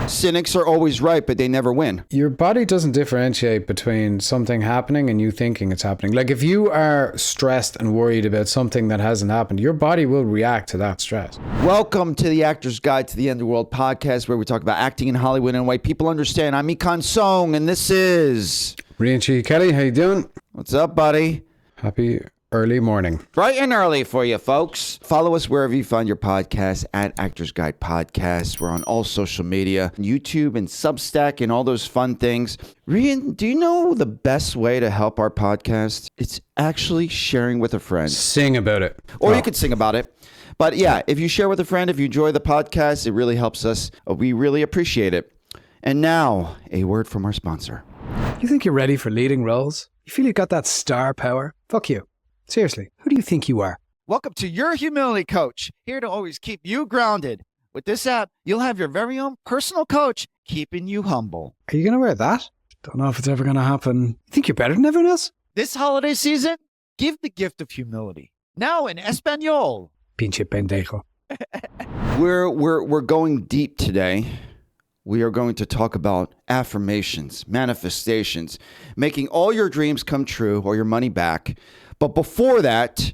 Cynics are always right, but they never win. Your body doesn't differentiate between something happening and you thinking it's happening. Like if you are stressed and worried about something that hasn't happened, your body will react to that stress. Welcome to the Actor's Guide to the End of the World podcast, where we talk about acting in Hollywood in a way people understand. I'm Ikan Song, and this is... Rian Kelly, how you doing? What's up, buddy? Happy early morning. Bright and early for you, folks. Follow us wherever you find your podcast at Actors Guide Podcast. We're on all social media, YouTube and Substack and all those fun things. Rian, do you know the best way to help our podcast? It's actually sharing with a friend. Sing about it. Or you could sing about it. But yeah, if you share with a friend, if you enjoy the podcast, it really helps us. We really appreciate it. And now, a word from our sponsor. You think you're ready for leading roles? You feel you got that star power? Fuck you. Seriously, who do you think you are? Welcome to your Humility Coach, here to always keep you grounded. With this app, you'll have your very own personal coach, keeping you humble. Are you going to wear that? Don't know if it's ever going to happen. You think you're better than everyone else? This holiday season, give the gift of humility. Now in Espanol. Pinche pendejo. We're going deep today. We are going to talk about affirmations, manifestations, making all your dreams come true or your money back. But before that,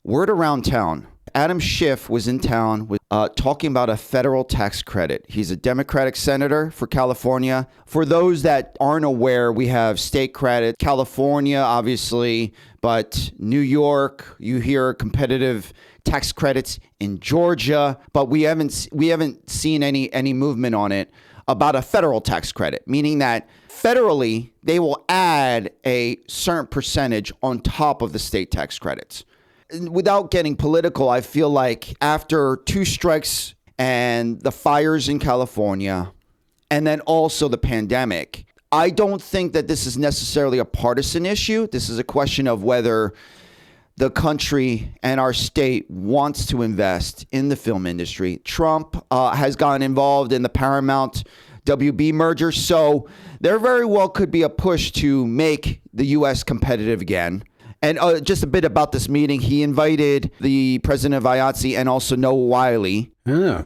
word around town. Adam Schiff was in town talking about a federal tax credit. He's a Democratic senator for California. For those that aren't aware, we have state credit. California, obviously, but New York, you hear competitive tax credits in Georgia, but we haven't seen any movement on it about a federal tax credit, meaning that federally they will add a certain percentage on top of the state tax credits. Without getting political, I feel like after two strikes and the fires in California, and then also the pandemic, I don't think that this is necessarily a partisan issue. This is a question of whether the country and our state wants to invest in the film industry. Trump has gotten involved in the Paramount WB merger, so there very well could be a push to make the U.S. competitive again. And just a bit about this meeting, he invited the president of IATSE and also Noah Wyle. Yeah.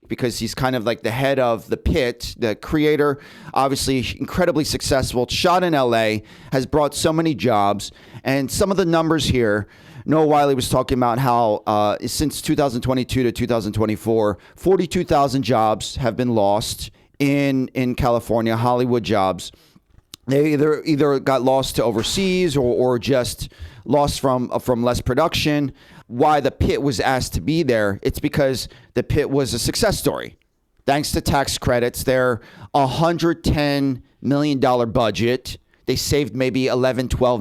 Because he's kind of like the head of the Pitt, the creator, obviously incredibly successful, shot in LA, has brought so many jobs. And some of the numbers here, Noah Wyle was talking about how since 2022 to 2024, 42,000 jobs have been lost in California, Hollywood jobs. They either got lost to overseas or just lost from less production. Why the Pitt was asked to be there, it's because the Pitt was a success story. Thanks to tax credits, their $110 million budget, they saved maybe $11-12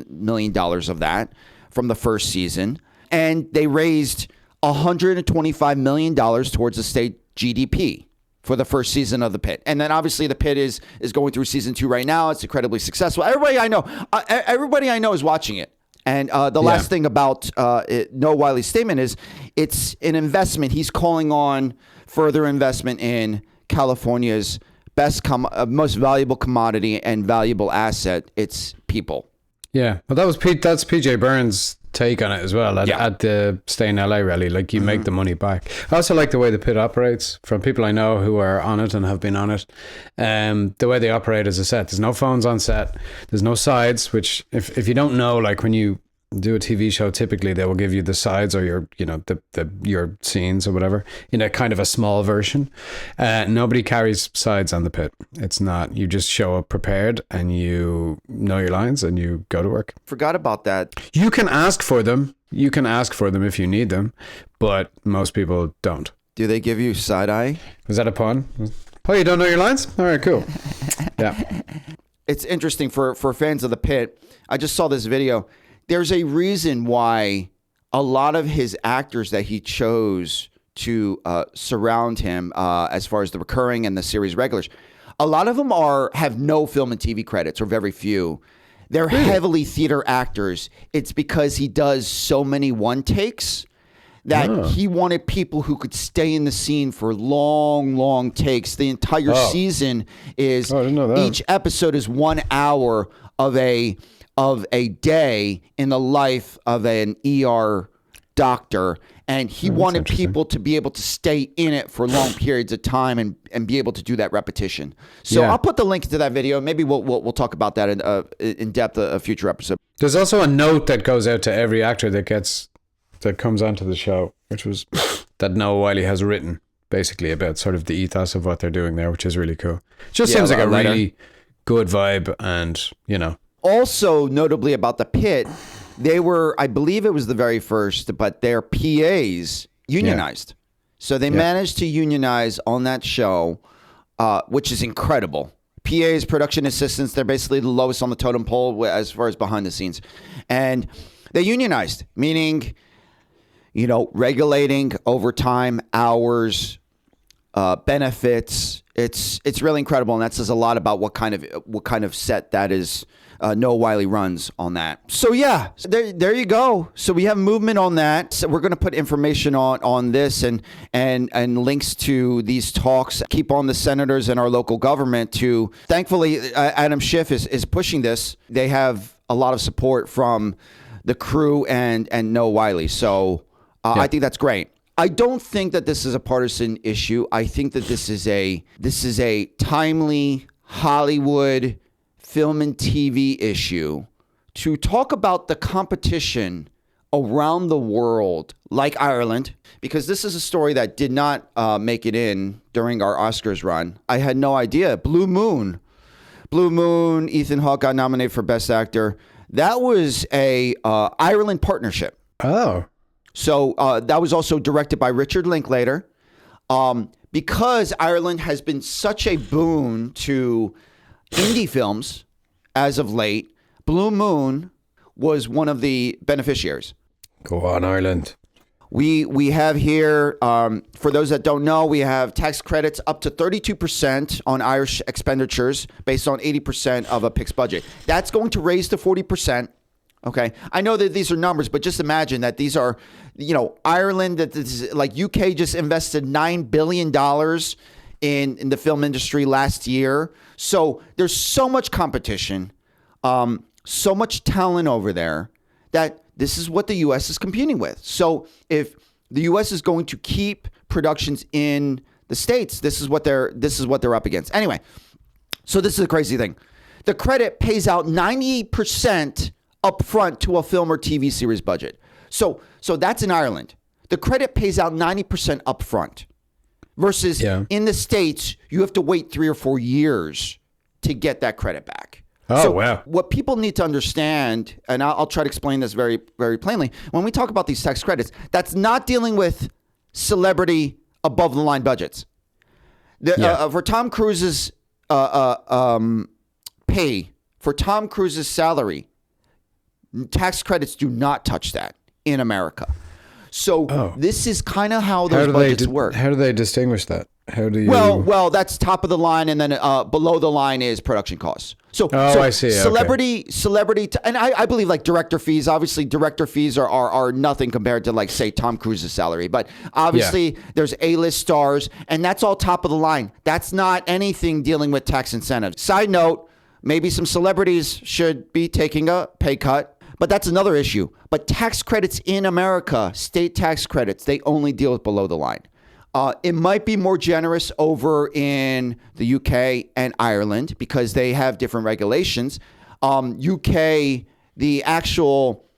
million of that from the first season. And they raised $125 million towards the state GDP for the first season of the Pitt. And then obviously the Pitt is going through season 2 right now. It's incredibly successful. Everybody I know is watching it. And the last thing about Noah Wyle's statement is it's an investment. He's calling on further investment in California's most valuable commodity and valuable asset. It's people. Yeah. Well, that's PJ Burns' take on it as well at the Stay in LA rally. Like you make the money back. I also like the way the Pitt operates from people I know who are on it and have been on it. The way they operate as a set, there's no phones on set. There's no sides, which if you don't know, like when you do a TV show, typically they will give you the sides or your scenes or whatever in a kind of a small version. Nobody carries sides on the Pitt. It's not, you just show up prepared and you know your lines and you go to work. Forgot about that. You can ask for them. You can ask for them if you need them, but most people don't. Do they give you side eye? Was that a pun? Oh, you don't know your lines? All right, cool. Yeah. It's interesting for fans of the Pitt. I just saw this video. There's a reason why a lot of his actors that he chose to surround him as far as the recurring and the series regulars, a lot of them have no film and TV credits or very few. They're heavily theater actors. It's because he does so many one takes that he wanted people who could stay in the scene for long, long takes. The entire season is each episode is 1 hour of a day in the life of an ER doctor, and he wanted people to be able to stay in it for long periods of time and be able to do that repetition. So I'll put the link to that video. Maybe we'll talk about that in depth a future episode. There's also a note that goes out to every actor that comes onto the show, which was that Noah Wyle has written, basically about sort of the ethos of what they're doing there, which is really cool. It just seems like a really good vibe, and Also, notably about the Pitt, they were, I believe it was the very first, but their PAs unionized. So they managed to unionize on that show, which is incredible. PAs, production assistants, they're basically the lowest on the totem pole as far as behind the scenes. And they unionized, meaning, regulating overtime, hours, benefits. It's really incredible, and that says a lot about what kind of set that is. Noah Wyle runs on that. So there you go. So we have movement on that. So we're going to put information on this and links to these talks. Keep on the senators and our local government to. Thankfully, Adam Schiff is pushing this. They have a lot of support from the crew and Noah Wyle. So I think that's great. I don't think that this is a partisan issue. I think that this is a timely Hollywood film and TV issue to talk about the competition around the world, like Ireland, because this is a story that did not make it in during our Oscars run. I had no idea. Blue Moon, Ethan Hawke got nominated for Best Actor. That was a Ireland partnership. Oh. So that was also directed by Richard Linklater. Because Ireland has been such a boon to indie films as of late, Blue Moon was one of the beneficiaries. Go on, Ireland. We have here, for those that don't know, we have tax credits up to 32% on Irish expenditures based on 80% of a PIC's budget. That's going to raise to 40%. Okay. I know that these are numbers, but just imagine that these are, Ireland, that this is, like UK just invested $9 billion in the film industry last year. So there's so much competition, so much talent over there that this is what the U.S. is competing with. So if the U.S. is going to keep productions in the States, this is what they're up against. Anyway, so this is a crazy thing. The credit pays out 98% upfront to a film or TV series budget. So that's in Ireland. The credit pays out 90% upfront. Versus in the States, you have to wait 3 or 4 years to get that credit back. Oh, so wow. What people need to understand, and I'll try to explain this very, very plainly, when we talk about these tax credits, that's not dealing with celebrity above-the-line budgets. For Tom Cruise's pay, for Tom Cruise's salary, tax credits do not touch that in America. So this is kind of how those budgets work. How do they distinguish that? How do you? Well, that's top of the line, and then below the line is production costs. So I see. Celebrity, and I believe like director fees. Obviously, director fees are nothing compared to like say Tom Cruise's salary. But obviously, there's A-list stars, and that's all top of the line. That's not anything dealing with tax incentives. Side note: maybe some celebrities should be taking a pay cut. But that's another issue. But tax credits in America, state tax credits, they only deal with below the line. It might be more generous over in the UK and Ireland because they have different regulations. UK, the actual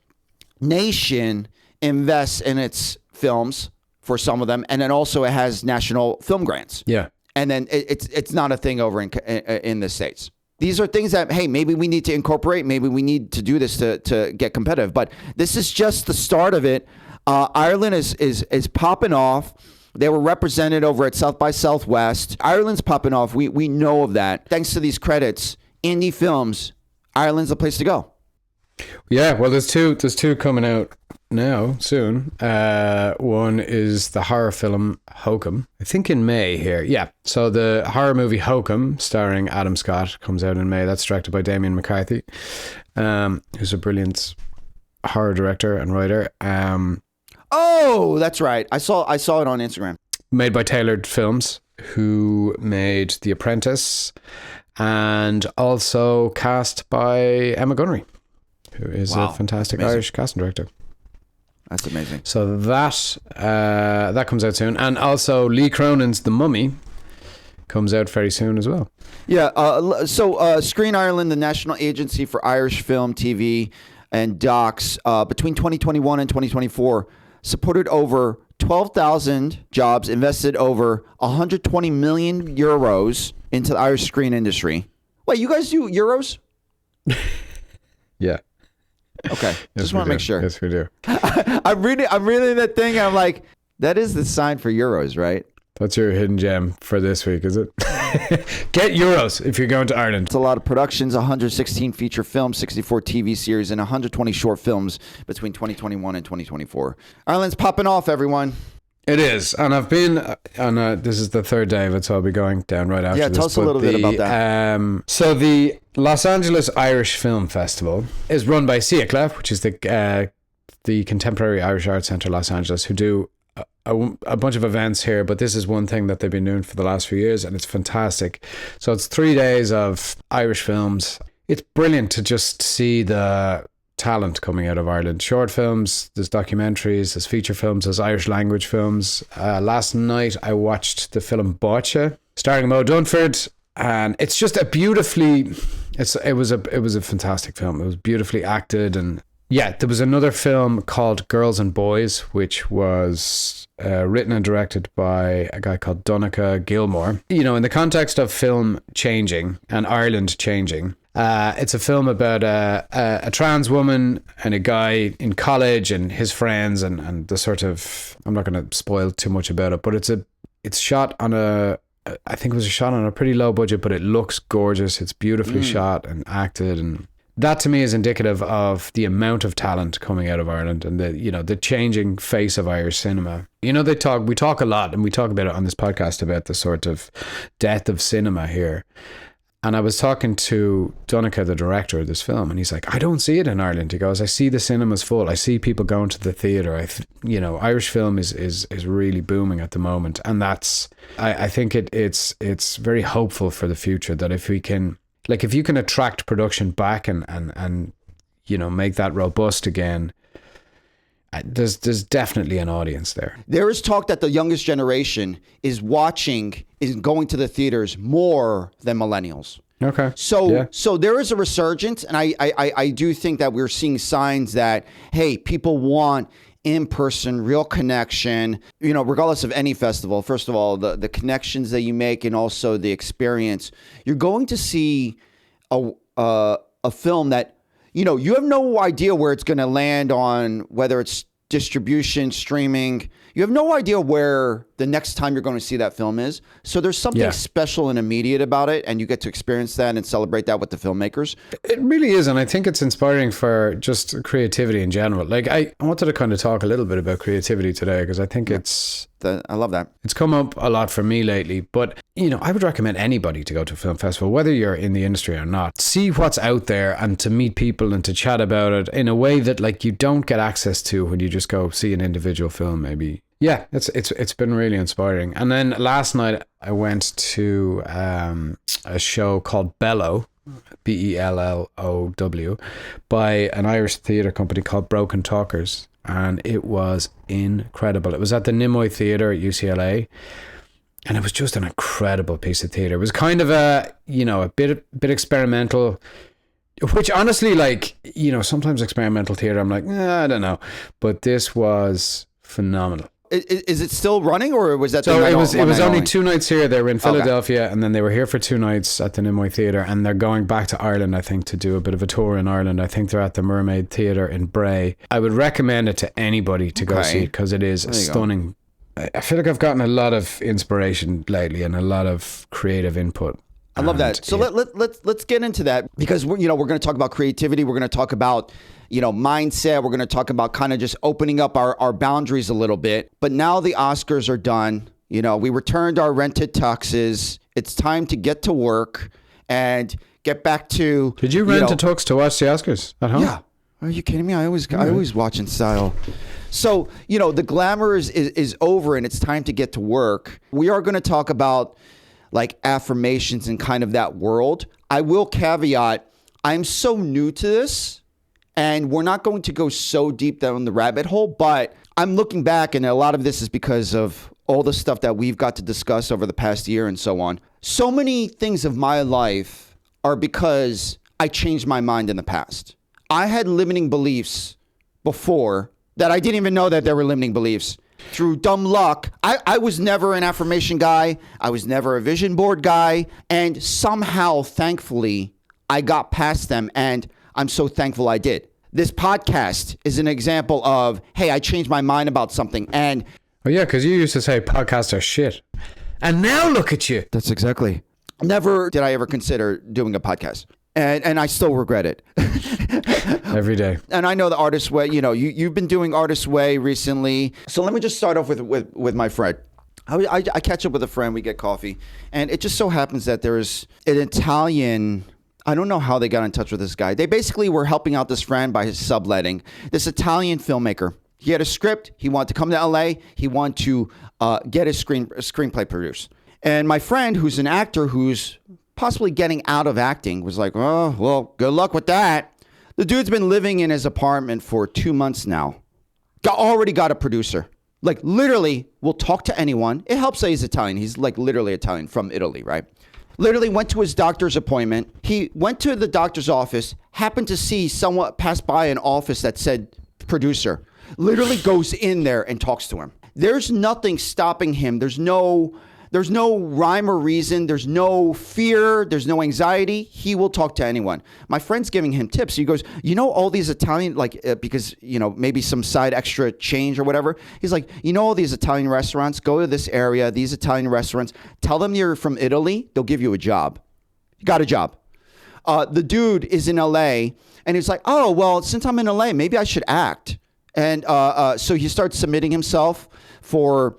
nation invests in its films for some of them, and then also it has national film grants. Yeah. And then it's not a thing over in the States. These are things that, hey, maybe we need to incorporate. Maybe we need to do this to get competitive. But this is just the start of it. Ireland is popping off. They were represented over at South by Southwest. Ireland's popping off. We know of that. Thanks to these credits, indie films, Ireland's the place to go. Yeah, well, there's two coming out now soon. One is the horror film Hokum, I think in May here. Yeah, so the horror movie Hokum starring Adam Scott comes out in May. That's directed by Damien McCarthy, who's a brilliant horror director and writer. Oh, that's right. I saw it on Instagram. Made by Tailored Films, who made The Apprentice, and also cast by Emma Gunnery, who is a fantastic Irish casting director. That's amazing. So that comes out soon. And also Lee Cronin's The Mummy comes out very soon as well. Yeah. So Screen Ireland, the National Agency for Irish Film, TV, and Docs, between 2021 and 2024, supported over 12,000 jobs, invested over 120 million euros into the Irish screen industry. Wait, you guys do euros? Yeah. Okay. Just want to make sure. Yes, we do. I'm reading that thing, and I'm like, that is the sign for euros, right? That's your hidden gem for this week, is it? Get euros if you're going to Ireland. It's a lot of productions, 116 feature films, 64 TV series, and 120 short films between 2021 and 2024. Ireland's popping off, everyone. It is. And I've been on this is the third day of it, so I'll be going down right after this. Yeah, tell us a little bit about that. So the Los Angeles Irish Film Festival is run by CICLA, which is the Contemporary Irish Arts Centre Los Angeles, who do a bunch of events here, but this is one thing that they've been doing for the last few years, and it's fantastic. So it's 3 days of Irish films. It's brilliant to just see the talent coming out of Ireland. Short films, there's documentaries, there's feature films, there's Irish language films. Last night I watched the film Botcha, starring Mo Dunford, and it's just it was a fantastic film. It was beautifully acted. And yeah, there was another film called Girls and Boys, which was written and directed by a guy called Donncha Gilmore. You know, in the context of film changing and Ireland changing, it's a film about a trans woman and a guy in college and his friends and the sort of, I'm not going to spoil too much about it, but it's shot on I think it was shot on a pretty low budget, but it looks gorgeous. It's beautifully shot and acted, and that to me is indicative of the amount of talent coming out of Ireland and the changing face of Irish cinema. You know, we talk a lot, and we talk about it on this podcast, about the sort of death of cinema here. And I was talking to Donncha, the director of this film, and he's like, I don't see it in Ireland. He goes, I see the cinemas full. I see people going to the theatre. Irish film is really booming at the moment. And that's, I think it's very hopeful for the future, that if you can attract production back and make that robust again, there's definitely an audience there. There is talk that the youngest generation is going to the theaters more than millennials. Okay. So there is a resurgence, and I do think that we're seeing signs that, hey, people want in-person, real connection, regardless of any festival. First of all, the connections that you make, and also the experience. You're going to see a film that, you have no idea where it's going to land on, whether it's distribution, streaming. You have no idea where the next time you're going to see that film is. So there's something special and immediate about it, and you get to experience that and celebrate that with the filmmakers. It really is, and I think it's inspiring for just creativity in general. Like, I wanted to kind of talk a little bit about creativity today, because I think I love that. It's come up a lot for me lately, but I would recommend anybody to go to a film festival, whether you're in the industry or not. See what's out there and to meet people and to chat about it in a way that you don't get access to when you just go see an individual film, maybe. Yeah, it's been really inspiring. And then last night I went to a show called Bellow, Bellow, by an Irish theatre company called Broken Talkers. And it was incredible. It was at the Nimoy Theatre at UCLA, and it was just an incredible piece of theatre. It was kind of a bit experimental, which honestly, sometimes experimental theatre, I'm like, I don't know, but this was phenomenal. Is it still running, or was that? So it was only 2 nights here. They were in Philadelphia, and then they were here for 2 nights at the Nimoy Theatre, and they're going back to Ireland, I think, to do a bit of a tour in Ireland. I think they're at the Mermaid Theatre in Bray. I would recommend it to anybody to go see it, because it is stunning. I feel like I've gotten a lot of inspiration lately and a lot of creative input. I love that. So let's get into that, because we're going to talk about creativity. We're going to talk about mindset. We're going to talk about kind of just opening up our boundaries a little bit. But now the Oscars are done. We returned our rented tuxes. It's time to get to work and get back to. Did you rent a tux to watch the Oscars at home? Yeah. Are you kidding me? I always watch in style. So, the glamour is over, and it's time to get to work. We are going to talk about affirmations and kind of that world. I will caveat, I'm so new to this, And we're not going to go so deep down the rabbit hole, but I'm looking back, and a lot of this is because of all the stuff that we've got to discuss over the past year and so on. So many things of my life are because I changed my mind in the past. I had limiting beliefs before that I didn't even know that they were limiting beliefs. Through dumb luck, I was never an affirmation guy. I was never a vision board guy. And somehow, thankfully, I got past them, and I'm so thankful I did. This podcast is an example of, hey, I changed my mind about something. And oh yeah, because you used to say podcasts are shit. And now look at you. That's exactly. Never did I ever consider doing a podcast. And I still regret it. Every day. And I know the Artist Way, you've been doing Artist Way recently. So let me just start off with my friend. I catch up with a friend, we get coffee, and it just so happens that there's an Italian, I don't know how they got in touch with this guy. They basically were helping out this friend by subletting. This Italian filmmaker. He had a script. He wanted to come to LA. He wanted to get a screenplay produced. And my friend, who's an actor who's possibly getting out of acting, was like, oh, well, good luck with that. The dude's been living in his apartment for 2 months now. Already got a producer. Like, literally, will talk to anyone. It helps that he's Italian. He's like literally Italian from Italy, right? Literally went to his doctor's appointment. He went to the doctor's office, happened to see someone pass by an office that said producer. Literally goes in there and talks to him. There's nothing stopping him. There's no rhyme or reason. There's no fear. There's no anxiety. He will talk to anyone. My friend's giving him tips. He goes, all these Italian, because, maybe some side extra change or whatever. He's like, all these Italian restaurants, go to this area, these Italian restaurants, tell them you're from Italy. They'll give you a job. You got a job. The dude is in LA and he's like, oh, well, since I'm in LA, maybe I should act. And so he starts submitting himself for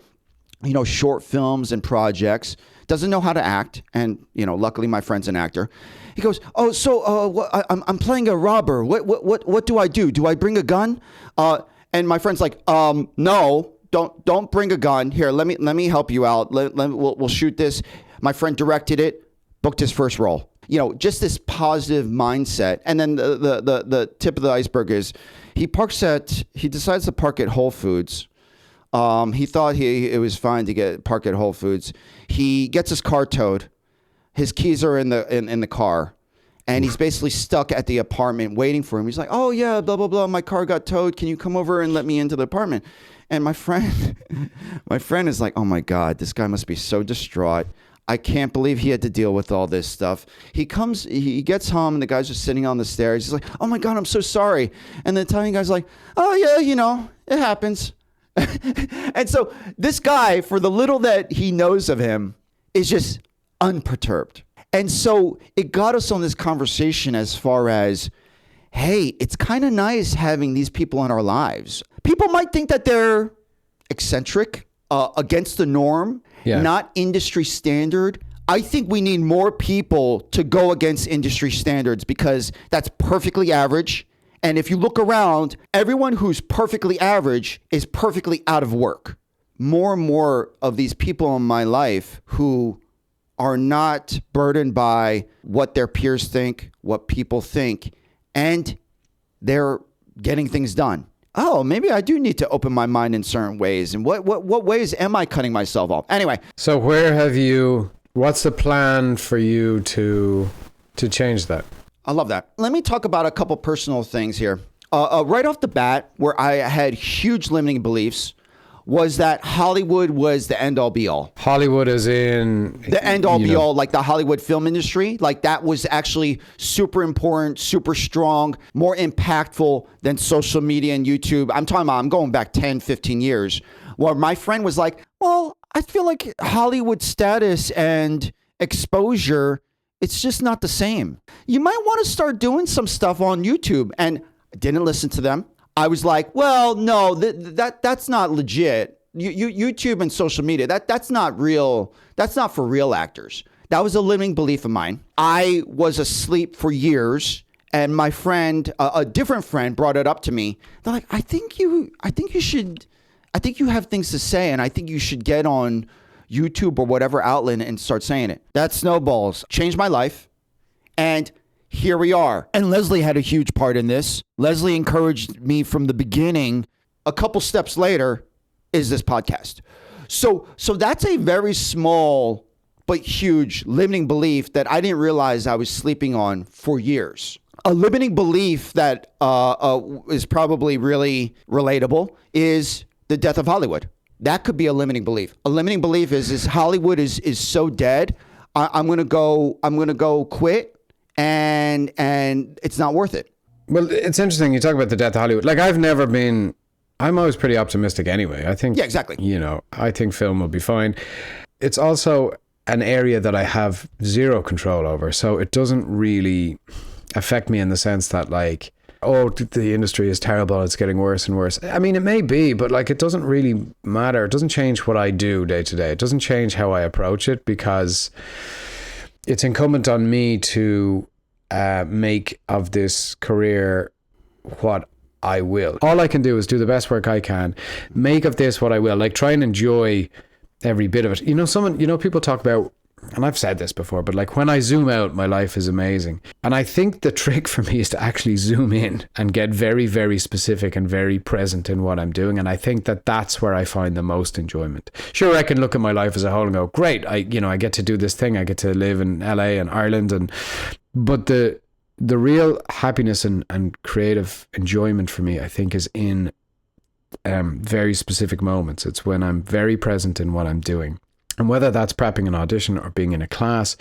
short films and projects, doesn't know how to act. And, luckily my friend's an actor. He goes, oh, so I'm playing a robber. What do I do? Do I bring a gun? And my friend's like, no, don't bring a gun. Here, let me help you out. We'll shoot this. My friend directed it, booked his first role. Just this positive mindset. And then the tip of the iceberg is he decides to park at Whole Foods. He thought it was fine to park at Whole Foods. He gets his car towed. His keys are in the car, and he's basically stuck at the apartment waiting for him. He's like, "Oh yeah, blah blah blah. My car got towed. Can you come over and let me into the apartment?" And my friend is like, "Oh my God, this guy must be so distraught. I can't believe he had to deal with all this stuff." He gets home, and the guy's just sitting on the stairs. He's like, "Oh my God, I'm so sorry." And the Italian guy's like, "Oh yeah, it happens." And so this guy, for the little that he knows of him, is just unperturbed. And so it got us on this conversation as far as, hey, it's kind of nice having these people in our lives. People might think that they're eccentric, against the norm, not industry standard. I think we need more people to go against industry standards because that's perfectly average. And if you look around, everyone who's perfectly average is perfectly out of work. More and more of these people in my life who are not burdened by what their peers think, what people think, and they're getting things done. Oh, maybe I do need to open my mind in certain ways. And what ways am I cutting myself off? Anyway. So what's the plan for you to change that? I love that. Let me talk about a couple personal things here. Right off the bat, where I had huge limiting beliefs, was that Hollywood was the end all be all. Hollywood is in the end all be all, like the Hollywood film industry. Like that was actually super important, super strong, more impactful than social media and YouTube. I'm going back 10, 15 years, where my friend was like, well, I feel like Hollywood status and exposure, it's just not the same. You might want to start doing some stuff on YouTube. And I didn't listen to them. I was like, well, no, that's not legit. YouTube and social media, that's not real. That's not for real actors. That was a limiting belief of mine. I was asleep for years, and my friend, a different friend, brought it up to me. They're like, I think you have things to say, and I think you should get on YouTube or whatever outlet and start saying it. That snowballs changed my life. And here we are. And Leslie had a huge part in this. Leslie encouraged me from the beginning. A couple steps later is this podcast. So that's a very small but huge limiting belief that I didn't realize I was sleeping on for years. A limiting belief that is probably really relatable is the death of Hollywood. That could be a limiting belief. A limiting belief is Hollywood is so dead. I'm gonna go quit, and it's not worth it. Well, it's interesting you talk about the death of Hollywood. Like I'm always pretty optimistic anyway. I think, yeah, exactly. I think film will be fine. It's also an area that I have zero control over, so it doesn't really affect me in the sense that like, oh, the industry is terrible, it's getting worse and worse. I mean, it may be, but like, it doesn't really matter. It doesn't change what I do day to day. It doesn't change how I approach it, because it's incumbent on me to make of this career what I will. All I can do is do the best work I can, make of this what I will, like try and enjoy every bit of it. People talk about, and I've said this before, but like when I zoom out, my life is amazing. And I think the trick for me is to actually zoom in and get very, very specific and very present in what I'm doing. And I think that that's where I find the most enjoyment. Sure, I can look at my life as a whole and go, great, I get to do this thing. I get to live in LA and Ireland. But the real happiness and creative enjoyment for me, I think, is in very specific moments. It's when I'm very present in what I'm doing. And whether that's prepping an audition or being in a class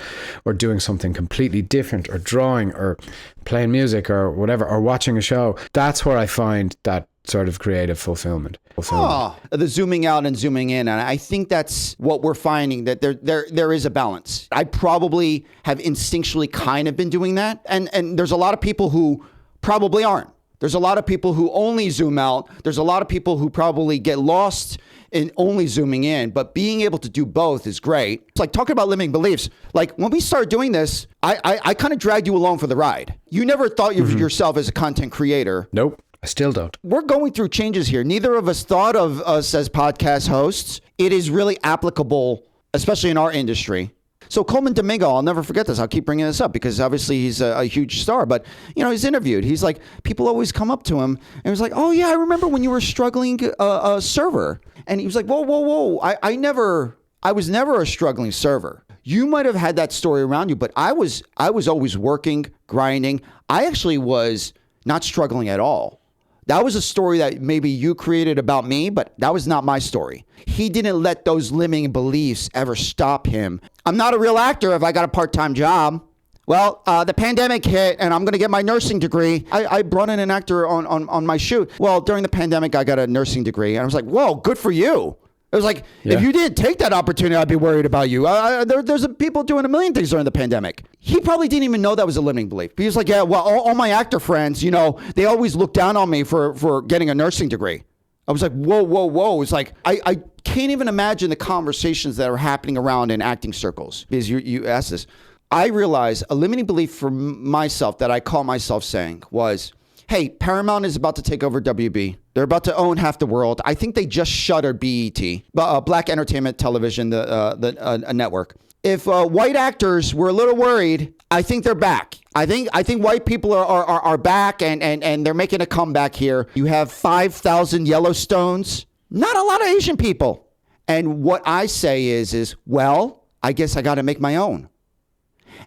or doing something completely different or drawing or playing music or whatever, or watching a show, that's where I find that sort of creative fulfillment. The zooming out and zooming in. And I think that's what we're finding, that there is a balance. I probably have instinctually kind of been doing that. And there's a lot of people who probably aren't. There's a lot of people who only zoom out. There's a lot of people who probably get lost in only zooming in, but being able to do both is great. It's like talking about limiting beliefs. Like when we started doing this, I kind of dragged you along for the ride. You never thought of yourself as a content creator. Nope. I still don't. We're going through changes here. Neither of us thought of us as podcast hosts. It is really applicable, especially in our industry. So Colman Domingo, I'll never forget this. I'll keep bringing this up because obviously he's a huge star. But, he's interviewed. He's like, people always come up to him and he's like, oh, yeah, I remember when you were struggling a server. And he was like, whoa. I was never a struggling server. You might have had that story around you, but I was always working, grinding. I actually was not struggling at all. That was a story that maybe you created about me, but that was not my story. He didn't let those limiting beliefs ever stop him. I'm not a real actor if I got a part-time job. Well, the pandemic hit and I'm going to get my nursing degree. I brought in an actor on my shoot. Well, during the pandemic, I got a nursing degree. And I was like, whoa, good for you. It was like, if you didn't take that opportunity, I'd be worried about you. There's people doing a million things during the pandemic. He probably didn't even know that was a limiting belief. He was like, yeah, well, all my actor friends, they always look down on me for getting a nursing degree. I was like, whoa. It's like, I can't even imagine the conversations that are happening around in acting circles. Because you asked this. I realized a limiting belief for myself that I caught myself saying was, hey, Paramount is about to take over WB. They're about to own half the world. I think they just shuttered BET, Black Entertainment Television, the network. If white actors were a little worried, I think they're back. I think white people are back and they're making a comeback here. You have 5,000 Yellowstones, not a lot of Asian people. And what I say is, well, I guess I got to make my own.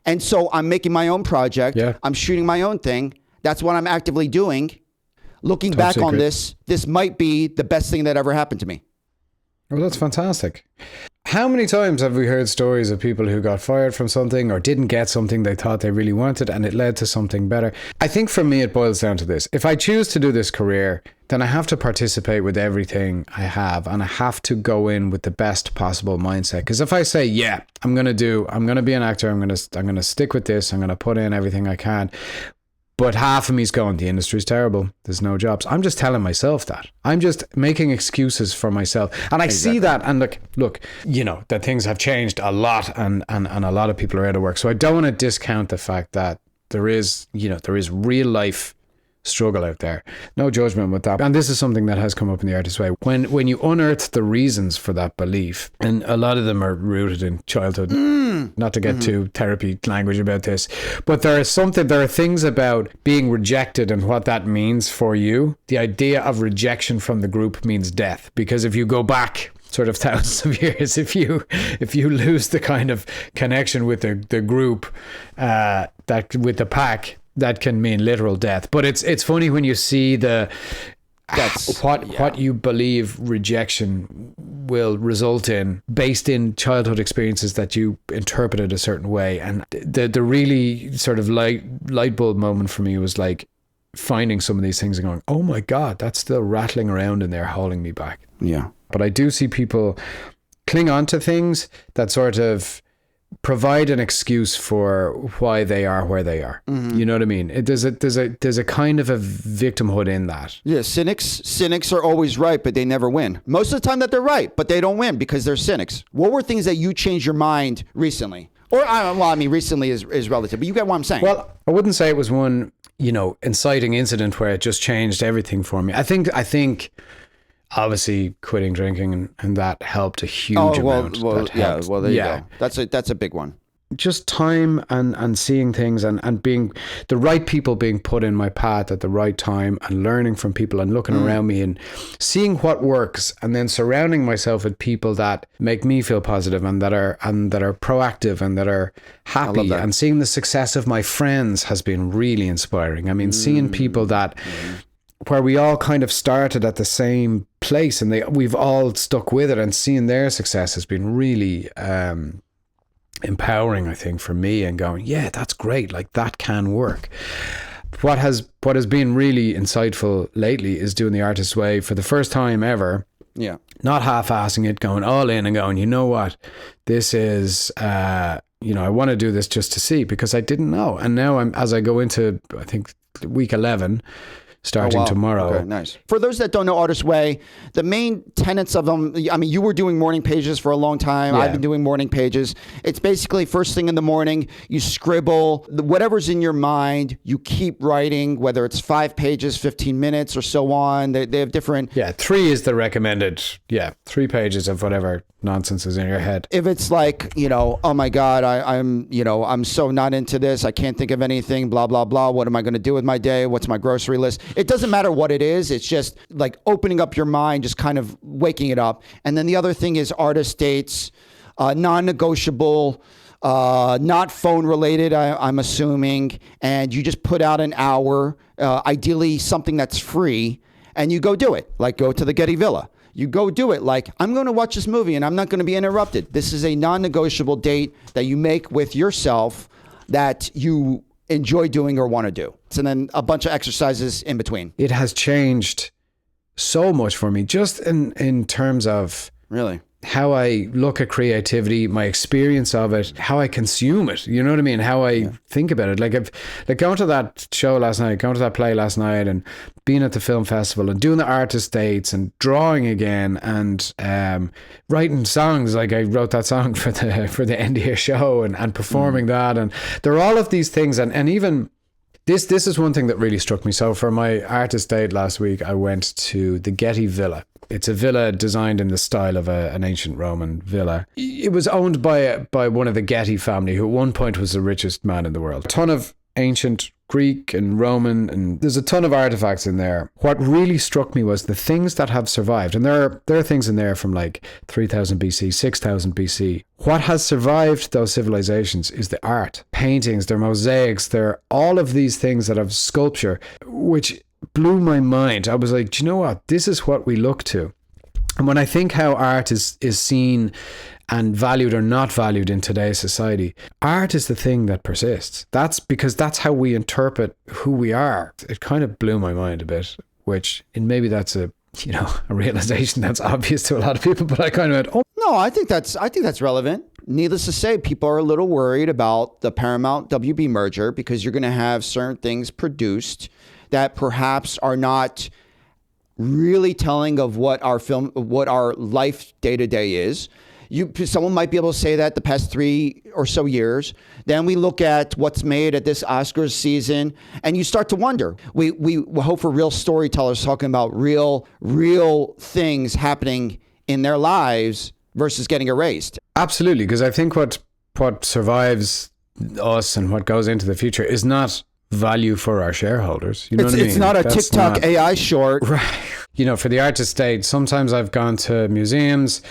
And so I'm making my own project. Yeah. I'm shooting my own thing. That's what I'm actively doing. Looking back on this might be the best thing that ever happened to me. Well, that's fantastic. How many times have we heard stories of people who got fired from something or didn't get something they thought they really wanted and it led to something better? I think for me, it boils down to this. If I choose to do this career, then I have to participate with everything I have and I have to go in with the best possible mindset. Because if I say, yeah, I'm going to be an actor, I'm going to stick with this, I'm going to put in everything I can. But half of me's going, the industry's terrible. There's no jobs. I'm just telling myself that. I'm just making excuses for myself. And I see that. And look, that things have changed a lot and a lot of people are out of work. So I don't want to discount the fact that there is real life struggle out there. No judgment with that. And this is something that has come up in the artist way. When you unearth the reasons for that belief, and a lot of them are rooted in childhood Not to get too therapy language about this, but there are things about being rejected and what that means for you. The idea of rejection from the group means death, because if you go back sort of thousands of years, if you lose the kind of connection with the group, that with the pack, that can mean literal death. But it's funny when you see what you believe rejection will result in based in childhood experiences that you interpreted a certain way. And the really sort of light bulb moment for me was like finding some of these things and going, oh my God, that's still rattling around in there, holding me back. Yeah. But I do see people cling on to things that sort of provide an excuse for why they are where they are. You know what I mean? There's a kind of a victimhood in that. Yeah, cynics are always right, but they never win. Most of the time that they're right, but they don't win because they're cynics. What were things that you changed your mind recently? Or, recently is relative, but you get what I'm saying. Well, I wouldn't say it was one, inciting incident where it just changed everything for me. I think obviously quitting drinking and that helped a huge amount. There you go. That's a big one. Just time and seeing things and being the right people being put in my path at the right time and learning from people and looking around me and seeing what works and then surrounding myself with people that make me feel positive and that are proactive and that are happy, and seeing the success of my friends has been really inspiring. I mean, seeing people that where we all kind of started at the same place and we've all stuck with it, and seeing their success has been really empowering, I think, for me, and going, yeah, that's great. Like that can work. What has been really insightful lately is doing the Artist's Way for the first time ever. Yeah. Not half-assing it, going all in and going, you know what, this is, I want to do this just to see, because I didn't know. And now as I go into, I think, week 11, starting tomorrow. Okay, nice. For those that don't know Artist's Way, the main tenets of them, I mean, you were doing morning pages for a long time. Yeah. I've been doing morning pages. It's basically first thing in the morning, you scribble whatever's in your mind, you keep writing, whether it's 5 pages, 15 minutes or so on. They have different... Yeah, 3 is the recommended. Yeah, 3 pages of whatever nonsense is in your head. If it's like, oh my God, I'm so not into this. I can't think of anything, blah, blah, blah. What am I going to do with my day? What's my grocery list? It doesn't matter what it is. It's just like opening up your mind, just kind of waking it up. And then the other thing is artist dates, non-negotiable, not phone related, I'm assuming. And you just put out an hour, ideally something that's free, and you go do it. Like go to the Getty Villa. You go do it. Like, I'm going to watch this movie and I'm not going to be interrupted. This is a non-negotiable date that you make with yourself that you enjoy doing or want to do. And then a bunch of exercises in between. It has changed so much for me, just in terms of really how I look at creativity, my experience of it, how I consume it. You know what I mean? How I think about it. Like going to that show last night, going to that play last night, and being at the film festival and doing the artist dates and drawing again and writing songs. Like I wrote that song for the end of your show and performing that. And there are all of these things. And even this is one thing that really struck me. So for my artist date last week, I went to the Getty Villa. It's a villa designed in the style of an ancient Roman villa. It was owned by one of the Getty family, who at one point was the richest man in the world. A ton of ancient Greek and Roman, and there's a ton of artifacts in there. What really struck me was the things that have survived. And there are things in there from like 3000 BC, 6000 BC. What has survived those civilizations is the art, paintings, their mosaics, they're all of these things that have sculpture, which blew my mind. I was like, do you know what? This is what we look to. And when I think how art is seen and valued or not valued in today's society, art is the thing that persists. That's because that's how we interpret who we are. It kind of blew my mind a bit, and maybe that's a realization that's obvious to a lot of people, but I kind of went, oh. No, I think that's relevant. Needless to say, people are a little worried about the Paramount WB merger because you're going to have certain things produced that perhaps are not really telling of what our life day to day is. Someone might be able to say that the past 3 or so years. Then we look at what's made at this Oscars season, and you start to wonder. We hope for real storytellers talking about real things happening in their lives versus getting erased. Absolutely, because I think what what survives us and what goes into the future is not value for our shareholders. You know what I mean? It's not a TikTok AI short. Right. You know, for the artist state, sometimes I've gone to museums.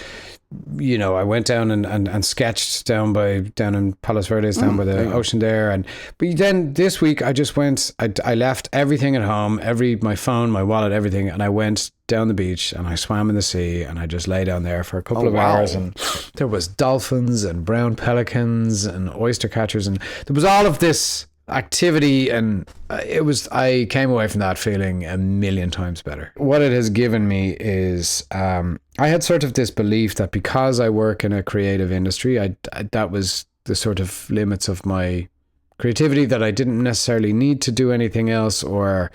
You know, I went down and sketched down in Palos Verdes, down by the ocean there. But then this week I just went, I left everything at home, my phone, my wallet, everything. And I went down the beach and I swam in the sea and I just lay down there for a couple of hours. And there was dolphins and brown pelicans and oyster catchers. And there was all of this activity, and I came away from that feeling a million times better. What it has given me is I had sort of this belief that because I work in a creative industry, I that was the sort of limits of my creativity, that I didn't necessarily need to do anything else, or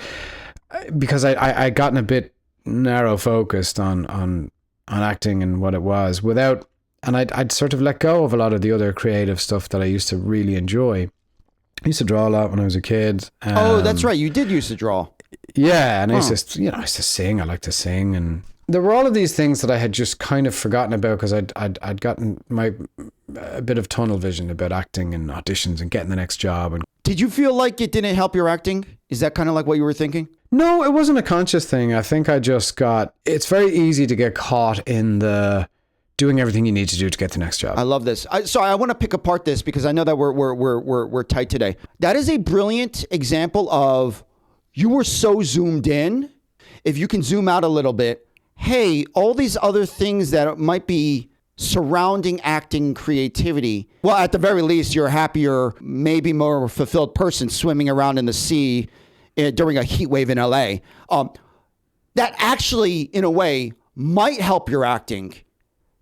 because I'd gotten a bit narrow focused on acting and what it was and I'd sort of let go of a lot of the other creative stuff that I used to really enjoy. I used to draw a lot when I was a kid. Oh, that's right. You did used to draw. Yeah, and I used to sing. I like to sing, and there were all of these things that I had just kind of forgotten about because I'd gotten a bit of tunnel vision about acting and auditions and getting the next job. And did you feel like it didn't help your acting? Is that kind of like what you were thinking? No, it wasn't a conscious thing. I think I just it's very easy to get caught in the doing everything you need to do to get the next job. I love this. I want to pick apart this because I know that we're tight today. That is a brilliant example of you were so zoomed in. If you can zoom out a little bit, hey, all these other things that might be surrounding acting creativity. Well, at the very least, you're a happier, maybe more fulfilled person swimming around in the sea during a heat wave in LA. That actually, in a way, might help your acting.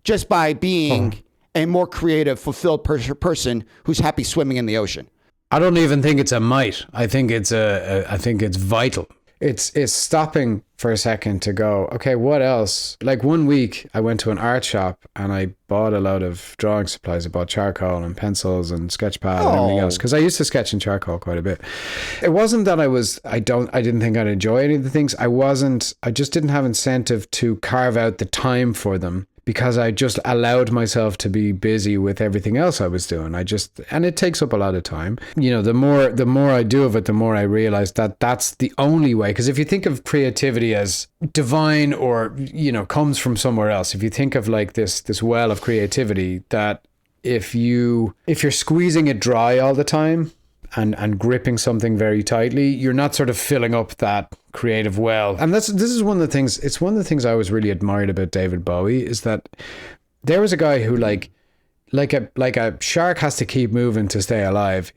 Just by being a more creative, fulfilled person who's happy swimming in the ocean. I don't even think it's a might. I think it's vital. It's stopping for a second to go, okay, what else? Like one week I went to an art shop and I bought a lot of drawing supplies. I bought charcoal and pencils and sketch pad and everything else, because I used to sketch in charcoal quite a bit. It wasn't that I didn't think I'd enjoy any of the things. I just didn't have incentive to carve out the time for them, because I just allowed myself to be busy with everything else I was doing. And it takes up a lot of time. You know, the more I do of it, the more I realize that that's the only way. Because if you think of creativity as divine or, you know, comes from somewhere else, if you think of like this well of creativity, that if you're squeezing it dry all the time and gripping something very tightly, you're not sort of filling up that creative well. And this is one of the things, it's one of the things I always really admired about David Bowie, is that there was a guy who like a shark has to keep moving to stay alive.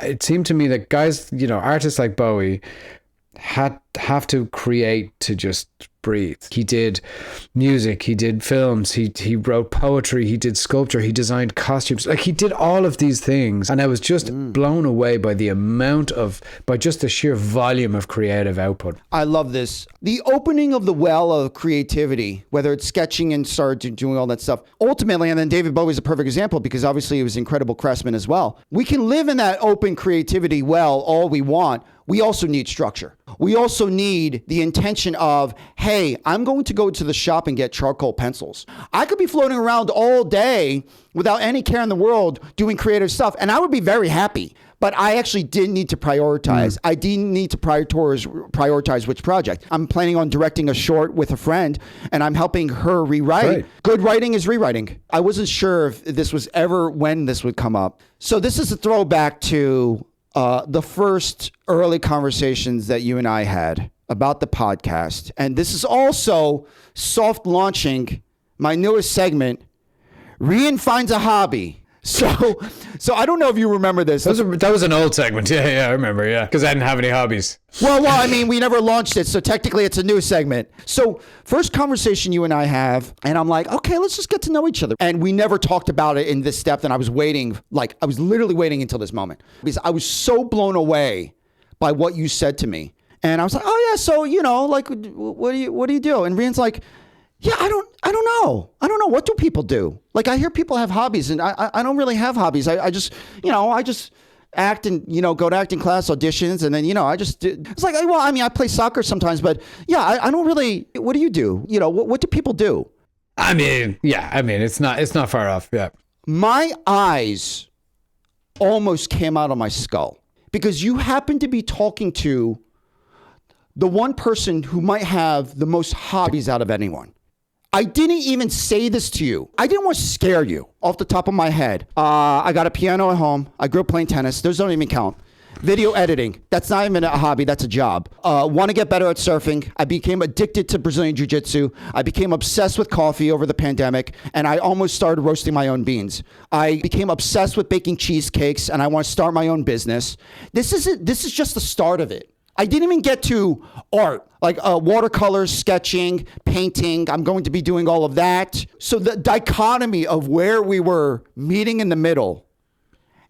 It seemed to me that guys, you know, artists like Bowie have to create to just breathe. He did music, he did films, he wrote poetry, he did sculpture, he designed costumes. Like, he did all of these things, and I was just blown away by just the sheer volume of creative output. I love this. The opening of the well of creativity, whether it's sketching and started doing all that stuff, ultimately, and then David Bowie's a perfect example because obviously he was an incredible craftsman as well. We can live in that open creativity well all we want. We also need structure. We also need the intention of, hey, I'm going to go to the shop and get charcoal pencils. I could be floating around all day without any care in the world doing creative stuff, and I would be very happy. But I actually did need to prioritize. I didn't need to prioritize which project. I'm planning on directing a short with a friend, and I'm helping her rewrite. Right. Good writing is rewriting. I wasn't sure if this was ever when this would come up. So this is a throwback to the first early conversations that you and I had about the podcast. And this is also soft launching my newest segment, Rian Finds a Hobby. So I don't know if you remember this. That was an old segment. Yeah, I remember. Yeah, because I didn't have any hobbies. Well, I mean, we never launched it, so technically it's a new segment. So first conversation you and I have, and I'm like, okay, let's just get to know each other. And we never talked about it in this depth, and I was literally waiting until this moment because I was so blown away by what you said to me. And I was like, oh yeah, so you know, like, what do you do? And Rian's like, yeah, I don't know. I don't know. What do people do? Like, I hear people have hobbies, and I don't really have hobbies. I just act and, you know, go to acting class, auditions, and then, you know, it's like, well, I mean, I play soccer sometimes, but yeah, I don't really, what do you do? You know, what do people do? I mean, it's not far off. Yeah. My eyes almost came out of my skull because you happen to be talking to the one person who might have the most hobbies out of anyone. I didn't even say this to you. I didn't want to scare you off the top of my head. I got a piano at home. I grew up playing tennis. Those don't even count. Video editing. That's not even a hobby. That's a job. Want to get better at surfing. I became addicted to Brazilian Jiu-Jitsu. I became obsessed with coffee over the pandemic, and I almost started roasting my own beans. I became obsessed with baking cheesecakes, and I want to start my own business. This is just the start of it. I didn't even get to art, like watercolors, sketching, painting. I'm going to be doing all of that. So the dichotomy of where we were meeting in the middle.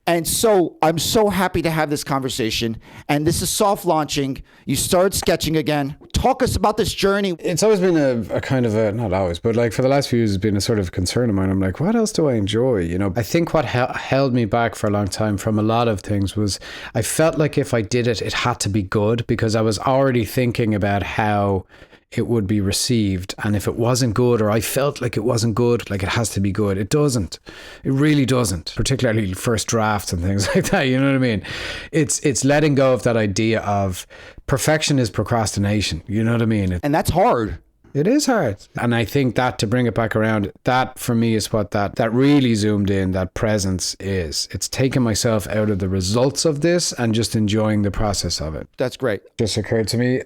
And so I'm so happy to have this conversation. And this is soft launching. You started sketching again. Talk us about this journey. It's always been a kind of a, not always, but like for the last few years, it's been a sort of concern of mine. I'm like, what else do I enjoy? You know, I think what held me back for a long time from a lot of things was I felt like if I did it, it had to be good because I was already thinking about how it would be received. And if it wasn't good, or I felt like it wasn't good, like it has to be good. It doesn't. It really doesn't, particularly first drafts and things like that. You know what I mean? It's letting go of that idea of perfection is procrastination. You know what I mean? And that's hard. It is hard. And I think that to bring it back around, that for me is what that really zoomed in, that presence is. It's taking myself out of the results of this and just enjoying the process of it. That's great. Just occurred to me.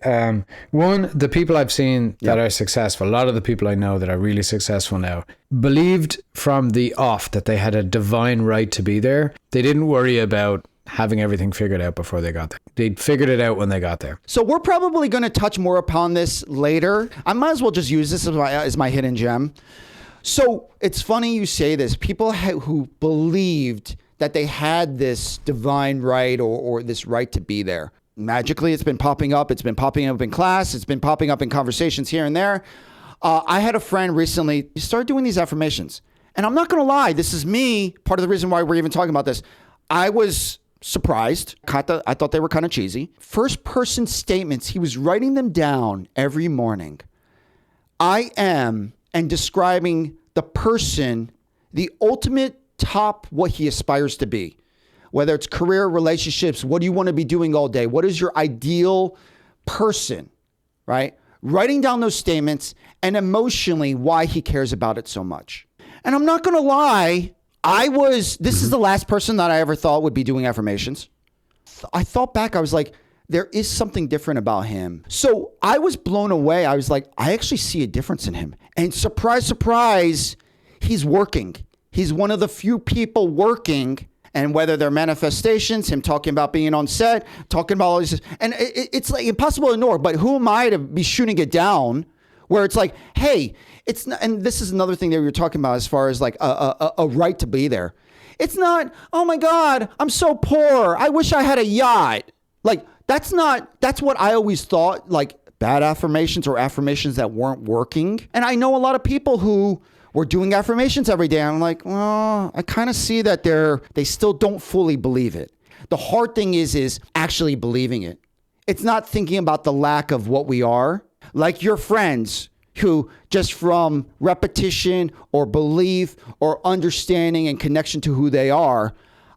One, the people I've seen that are successful, a lot of the people I know that are really successful now, believed from the off that they had a divine right to be there. They didn't worry about having everything figured out before they got there. They figured it out when they got there. So we're probably going to touch more upon this later. I might as well just use this as my hidden gem. So it's funny you say this. People who believed that they had this divine right or this right to be there. Magically, it's been popping up. It's been popping up in class. It's been popping up in conversations here and there. I had a friend recently, he started doing these affirmations. And I'm not going to lie, this is me, part of the reason why we're even talking about this. I was surprised. I thought they were kind of cheesy. First person statements. He was writing them down every morning. I am, and describing the person, the ultimate top, what he aspires to be. Whether it's career, relationships, what do you want to be doing all day? What is your ideal person, right? Writing down those statements and emotionally why he cares about it so much. And I'm not going to lie, this is the last person that I ever thought would be doing affirmations. I thought back, I was like, there is something different about him. So I was blown away. I was like, I actually see a difference in him. And surprise, surprise, he's working. He's one of the few people working. And whether they're manifestations, him talking about being on set, talking about all this, and it's like impossible to ignore, but who am I to be shooting it down where it's like, hey, it's not, and this is another thing that we were talking about as far as like a right to be there. It's not, oh my God, I'm so poor. I wish I had a yacht. Like, that's what I always thought, like bad affirmations or affirmations that weren't working. And I know a lot of people who were doing affirmations every day. And I'm like, well, I kind of see that they still don't fully believe it. The hard thing is actually believing it. It's not thinking about the lack of what we are. Like your friends who just from repetition or belief or understanding and connection to who they are,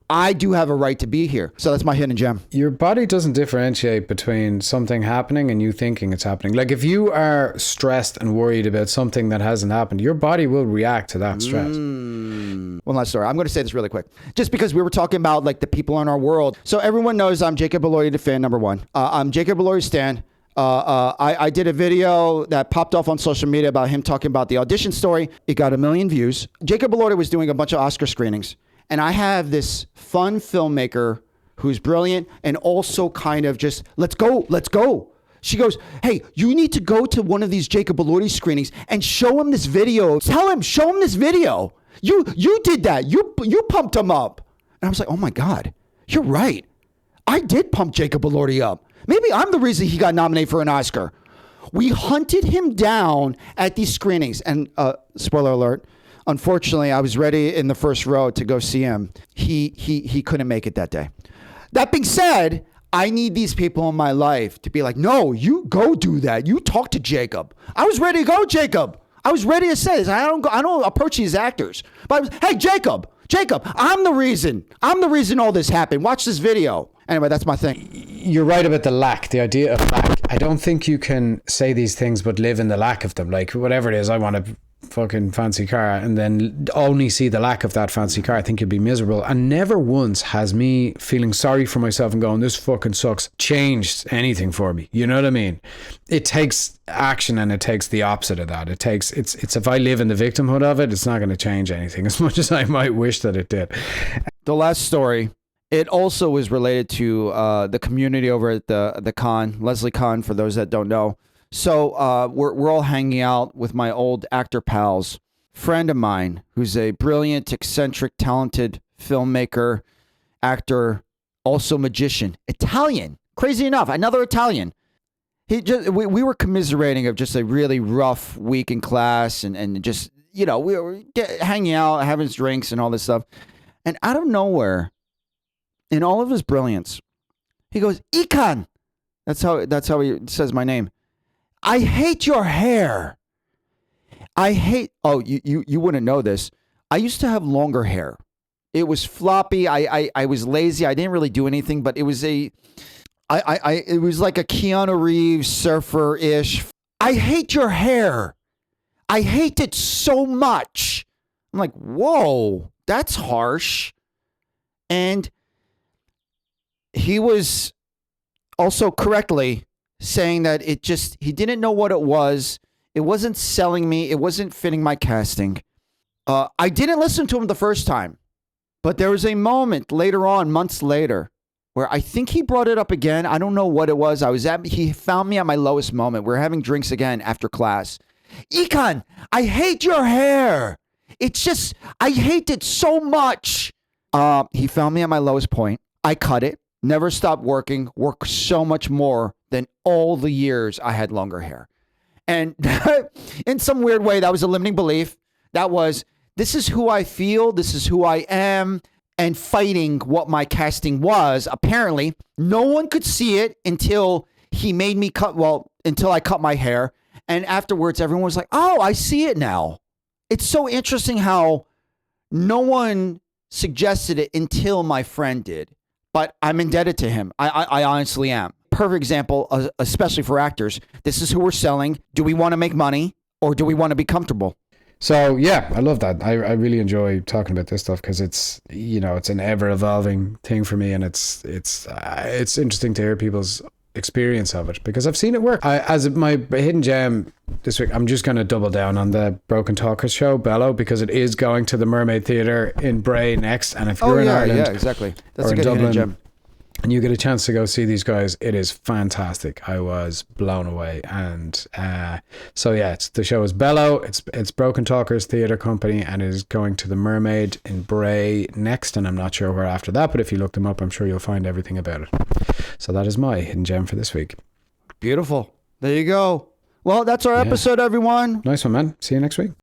I do have a right to be here. So that's my hidden gem. Your body doesn't differentiate between something happening and you thinking it's happening. Like if you are stressed and worried about something that hasn't happened, your body will react to that stress. Well, not sorry. I'm going to say this really quick. Just because we were talking about like the people in our world. So everyone knows I'm Jacob Elordi, the fan number one. I'm Jacob Elordi stan. I did a video that popped off on social media about him talking about the audition story. It got 1 million views. Jacob Elordi was doing a bunch of Oscar screenings. And I have this fun filmmaker who's brilliant and also kind of just, let's go. She goes, hey, you need to go to one of these Jacob Elordi screenings and show him this video. Show him this video. You did that. You pumped him up. And I was like, oh my God, you're right. I did pump Jacob Elordi up. Maybe I'm the reason he got nominated for an Oscar. We hunted him down at these screenings. And spoiler alert, unfortunately, I was ready in the first row to go see him. He couldn't make it that day. That being said, I need these people in my life to be like, no, you go do that. You talk to Jacob. I was ready to go, Jacob. I was ready to say this. I don't approach these actors. But hey, Jacob, Jacob, I'm the reason all this happened. Watch this video. Anyway, that's my thing. You're right about the lack, the idea of lack. I don't think you can say these things but live in the lack of them. Like, whatever it is, I want a fucking fancy car and then only see the lack of that fancy car. I think you'd be miserable. And never once has me feeling sorry for myself and going, this fucking sucks, changed anything for me. You know what I mean? It takes action, and it takes the opposite of that. It's if I live in the victimhood of it, it's not going to change anything as much as I might wish that it did. The last story, it also is related to the community over at the con, Leslie Con, for those that don't know. So we're all hanging out with my old actor pals. Friend of mine who's a brilliant, eccentric, talented filmmaker, actor, also magician, Italian. Crazy enough, another Italian. We were commiserating of just a really rough week in class, and just, we were hanging out, having drinks and all this stuff. And out of nowhere, in all of his brilliance, he goes, Ikan. That's how he says my name. I hate your hair. You wouldn't know this. I used to have longer hair. It was floppy. I was lazy. I didn't really do anything, but it was it was like a Keanu Reeves surfer-ish. I hate your hair. I hate it so much. I'm like, whoa, that's harsh. And he was also correctly saying that he didn't know what it was. It wasn't selling me. It wasn't fitting my casting. I didn't listen to him the first time, but there was a moment later on, months later, where I think he brought it up again. I don't know what it was. He found me at my lowest moment. We're having drinks again after class. Ikan, I hate your hair. I hate it so much. He found me at my lowest point. I cut it. Never stopped working so much more than all the years I had longer hair. And in some weird way, that was a limiting belief. That was, this is who I feel. This is who I am. And fighting what my casting was. Apparently, no one could see it until he made me until I cut my hair. And afterwards, everyone was like, oh, I see it now. It's so interesting how no one suggested it until my friend did. But I'm indebted to him. I honestly am. Perfect example, especially for actors. This is who we're selling. Do we want to make money, or do we want to be comfortable? So yeah, I love that. I really enjoy talking about this stuff because it's an ever evolving thing for me, and it's interesting to hear people's experience of it because I've seen it work. As my hidden gem this week, I'm just going to double down on the Broken Talkers show, Bello, because it is going to the Mermaid Theatre in Bray next. And if you're in Ireland, exactly, that's or a good Dublin, hidden gem, and you get a chance to go see these guys, it is fantastic. I was blown away. And so yeah, the show is Bello. It's Broken Talkers Theatre Company, and it is going to the Mermaid in Bray next, and I'm not sure where after that, but if you look them up, I'm sure you'll find everything about it. So that is my hidden gem for this week. Beautiful. There you go. Well, that's our episode, everyone. Nice one, man. See you next week.